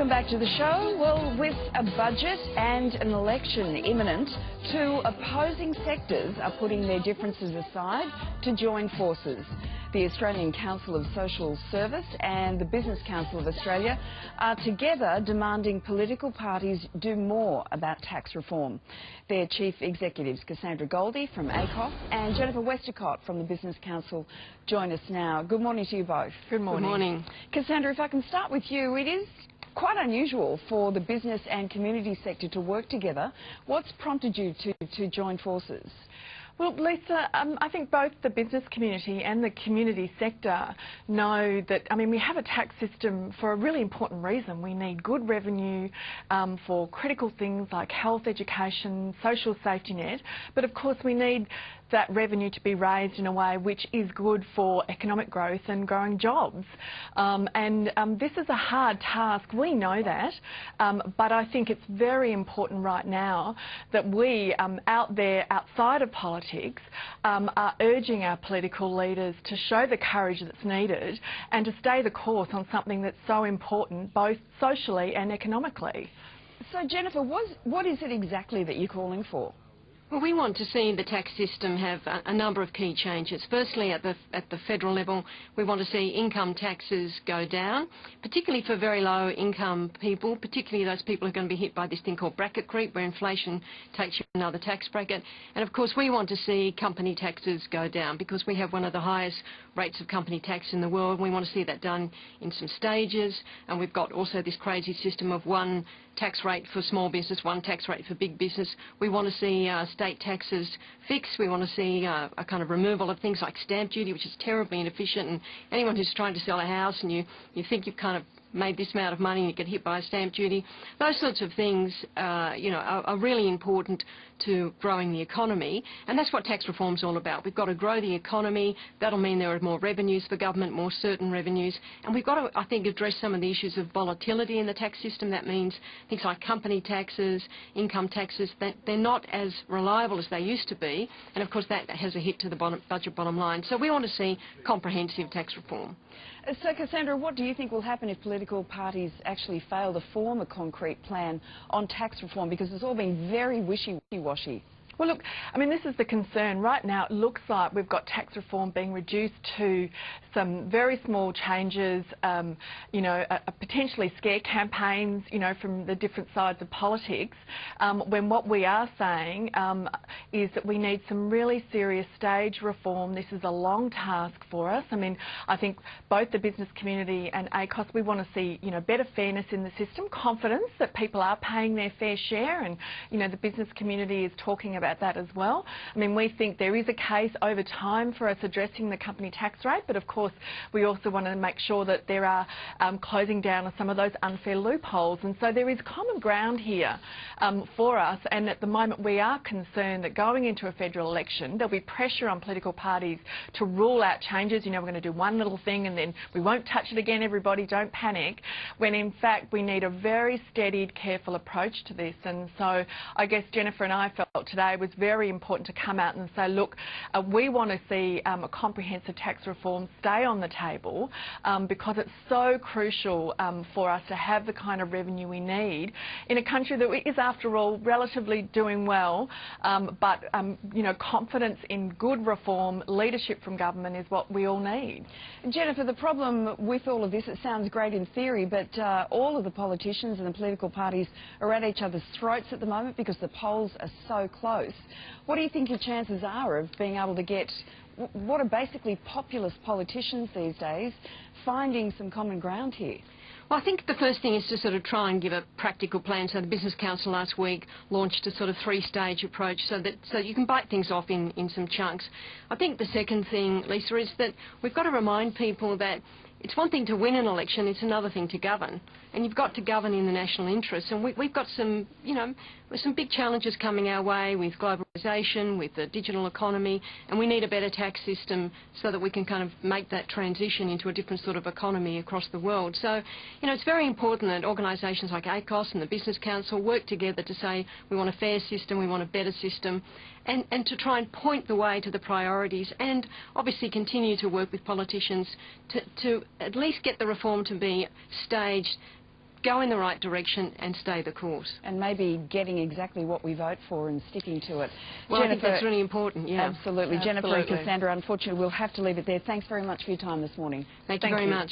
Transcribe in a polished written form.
Welcome back to the show. Well, with a budget and an election imminent, two opposing sectors are putting their differences aside to join forces. The Australian Council of Social Service and the Business Council of Australia are together demanding political parties do more about tax reform. Their chief executives, Cassandra Goldie from ACOSS and Jennifer Westacott from the Business Council, join us now. Good morning to you both. Good morning. Good morning. Cassandra, if I can start with you, it is quite unusual for the business and community sector to work together. What's prompted you to join forces? Well, Lisa, I think both the business community and the community sector know that, we have a tax system for a really important reason. We need good revenue for critical things like health, education, social safety net, but of course we need that revenue to be raised in a way which is good for economic growth and growing jobs. This is a hard task, we know that, but I think it's very important right now that we out there outside of politics are urging our political leaders to show the courage that's needed and to stay the course on something that's so important both socially and economically. So Jennifer, what is it exactly that you're calling for? Well, we want to see the tax system have a number of key changes. Firstly, at the federal level, we want to see income taxes go down, particularly for very low income people, particularly those people who are going to be hit by this thing called bracket creep, where inflation takes you another tax bracket. And of course, we want to see company taxes go down because we have one of the highest rates of company tax in the world. We want to see that done in some stages, and we've got also this crazy system of one tax rate for small business, one tax rate for big business. We want to see state taxes fixed. We want to see a kind of removal of things like stamp duty, which is terribly inefficient, and anyone who's trying to sell a house and you think you've kind of made this amount of money and you get hit by a stamp duty. Those sorts of things, are really important to growing the economy, and that's what tax reform's all about. We've got to grow the economy. That'll mean there are more revenues for government, more certain revenues, and we've got to, I think, address some of the issues of volatility in the tax system. That means things like company taxes, income taxes, that they're not as reliable as they used to be, and of course that has a hit to the budget bottom line. So we want to see comprehensive tax reform. So Cassandra, what do you think will happen if political parties actually fail to form a concrete plan on tax reform, because it's all been very wishy-washy? Well, look, this is the concern. Right now it looks like we've got tax reform being reduced to some very small changes, potentially scare campaigns, from the different sides of politics, when what we are saying is that we need some really serious stage reform. This is a long task for us. I think both the business community and ACOSS, we want to see, better fairness in the system, confidence that people are paying their fair share, and, the business community is talking about that as well. We think there is a case over time for us addressing the company tax rate, but of course we also want to make sure that there are closing down of some of those unfair loopholes, and so there is common ground here for us. And at the moment we are concerned that going into a federal election there'll be pressure on political parties to rule out changes. We're going to do one little thing and then we won't touch it again, everybody, don't panic, when in fact we need a very steadied, careful approach to this. And so I guess Jennifer and I felt today was very important to come out and say, look, we want to see a comprehensive tax reform stay on the table because it's so crucial for us to have the kind of revenue we need in a country that is, after all, relatively doing well, but confidence in good reform, leadership from government is what we all need. Jennifer, the problem with all of this, it sounds great in theory, but all of the politicians and the political parties are at each other's throats at the moment because the polls are so close. What do you think your chances are of being able to get what are basically populist politicians these days finding some common ground here? Well, I think the first thing is to sort of try and give a practical plan. So the Business Council last week launched a sort of three-stage approach so you can bite things off in some chunks. I think the second thing, Lisa, is that we've got to remind people that it's one thing to win an election, it's another thing to govern. And you've got to govern in the national interest. And we've got some, some big challenges coming our way with globalisation, with the digital economy, and we need a better tax system so that we can kind of make that transition into a different sort of economy across the world. So, it's very important that organisations like ACOSS and the Business Council work together to say we want a fair system, we want a better system, and to try and point the way to the priorities, and obviously continue to work with politicians to at least get the reform to be staged go in the right direction and stay the course. And maybe getting exactly what we vote for and sticking to it. Well, Jennifer, I think that's really important, yeah. Absolutely. Jennifer and Cassandra, unfortunately, we'll have to leave it there. Thanks very much for your time this morning. Thank you very much.